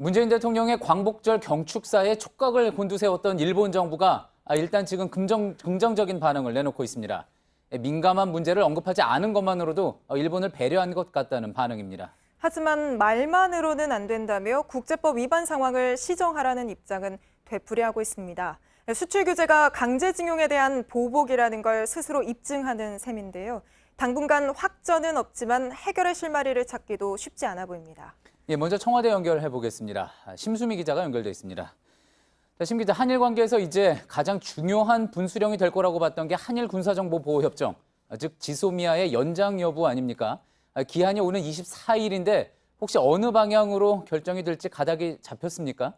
문재인 대통령의 광복절 경축사에 촉각을 곤두세웠던 일본 정부가 일단 지금 긍정적인 반응을 내놓고 있습니다. 민감한 문제를 언급하지 않은 것만으로도 일본을 배려한 것 같다는 반응입니다. 하지만 말만으로는 안 된다며 국제법 위반 상황을 시정하라는 입장은 되풀이하고 있습니다. 수출 규제가 강제징용에 대한 보복이라는 걸 스스로 입증하는 셈인데요. 당분간 확전은 없지만 해결의 실마리를 찾기도 쉽지 않아 보입니다. 먼저 청와대 연결해 보겠습니다. 심수미 기자가 연결돼 있습니다. 심 기자, 한일 관계에서 이제 가장 중요한 분수령이 될 거라고 봤던 게 한일 군사정보보호협정, 즉 지소미아의 연장 여부 아닙니까? 기한이 오는 24일인데 혹시 어느 방향으로 결정이 될지 가닥이 잡혔습니까?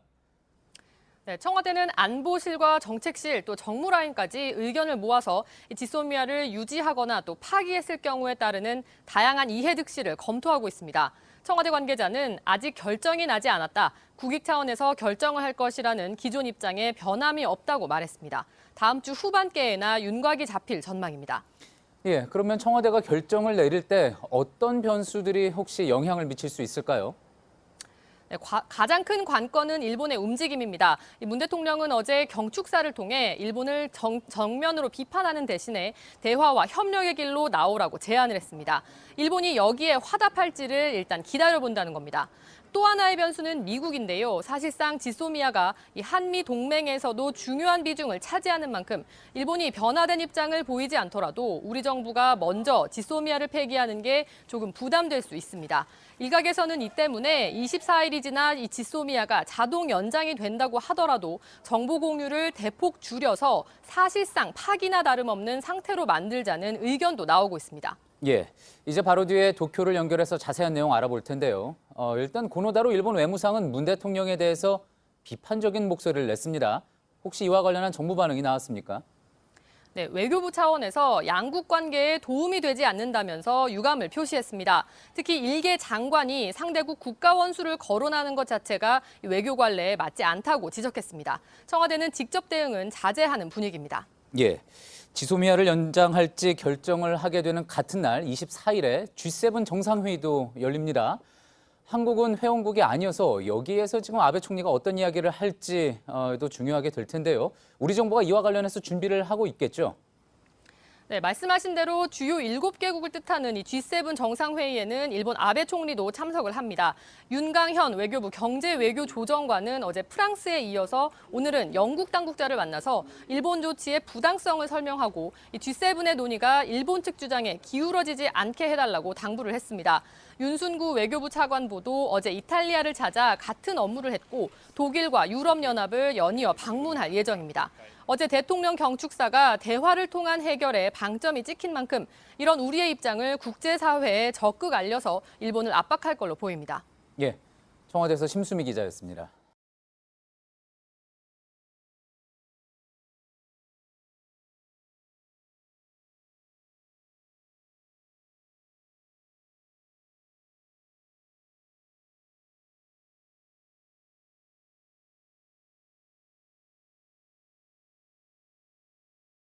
네, 청와대는 안보실과 정책실 또 정무라인까지 의견을 모아서 지소미아를 유지하거나 또 파기했을 경우에 따르는 다양한 이해 득실을 검토하고 있습니다. 청와대 관계자는 아직 결정이 나지 않았다. 국익 차원에서 결정을 할 것이라는 기존 입장에 변함이 없다고 말했습니다. 다음 주 후반께에나 윤곽이 잡힐 전망입니다. 그러면 청와대가 결정을 내릴 때 어떤 변수들이 혹시 영향을 미칠 수 있을까요? 네, 가장 큰 관건은 일본의 움직임입니다. 문 대통령은 어제 경축사를 통해 일본을 정면으로 비판하는 대신에 대화와 협력의 길로 나오라고 제안을 했습니다. 일본이 여기에 화답할지를 일단 기다려본다는 겁니다. 또 하나의 변수는 미국인데요. 사실상 지소미아가 이 한미 동맹에서도 중요한 비중을 차지하는 만큼 일본이 변화된 입장을 보이지 않더라도 우리 정부가 먼저 지소미아를 폐기하는 게 조금 부담될 수 있습니다. 일각에서는 이 때문에 24일이 지나 이 지소미아가 자동 연장이 된다고 하더라도 정보 공유를 대폭 줄여서 사실상 파기나 다름없는 상태로 만들자는 의견도 나오고 있습니다. 이제 바로 뒤에 도쿄를 연결해서 자세한 내용 알아볼 텐데요. 일단 고노다로 일본 외무상은 문 대통령에 대해서 비판적인 목소리를 냈습니다. 혹시 이와 관련한 정부 반응이 나왔습니까? 네, 외교부 차원에서 양국 관계에 도움이 되지 않는다면서 유감을 표시했습니다. 특히 일개 장관이 상대국 국가 원수를 거론하는 것 자체가 외교 관례에 맞지 않다고 지적했습니다. 청와대는 직접 대응은 자제하는 분위기입니다. 지소미아를 연장할지 결정을 하게 되는 같은 날 24일에 G7 정상회의도 열립니다. 한국은 회원국이 아니어서 여기에서 지금 아베 총리가 어떤 이야기를 할지도 중요하게 될 텐데요. 우리 정부가 이와 관련해서 준비를 하고 있겠죠? 네, 말씀하신 대로 주요 7개국을 뜻하는 이 G7 정상회의에는 일본 아베 총리도 참석을 합니다. 윤강현 외교부 경제외교조정관은 어제 프랑스에 이어서 오늘은 영국 당국자를 만나서 일본 조치의 부당성을 설명하고 이 G7의 논의가 일본 측 주장에 기울어지지 않게 해달라고 당부를 했습니다. 윤순구 외교부 차관보도 어제 이탈리아를 찾아 같은 업무를 했고 독일과 유럽연합을 연이어 방문할 예정입니다. 어제 대통령 경축사가 대화를 통한 해결에 방점이 찍힌 만큼 이런 우리의 입장을 국제사회에 적극 알려서 일본을 압박할 걸로 보입니다. 청와대에서 심수미 기자였습니다.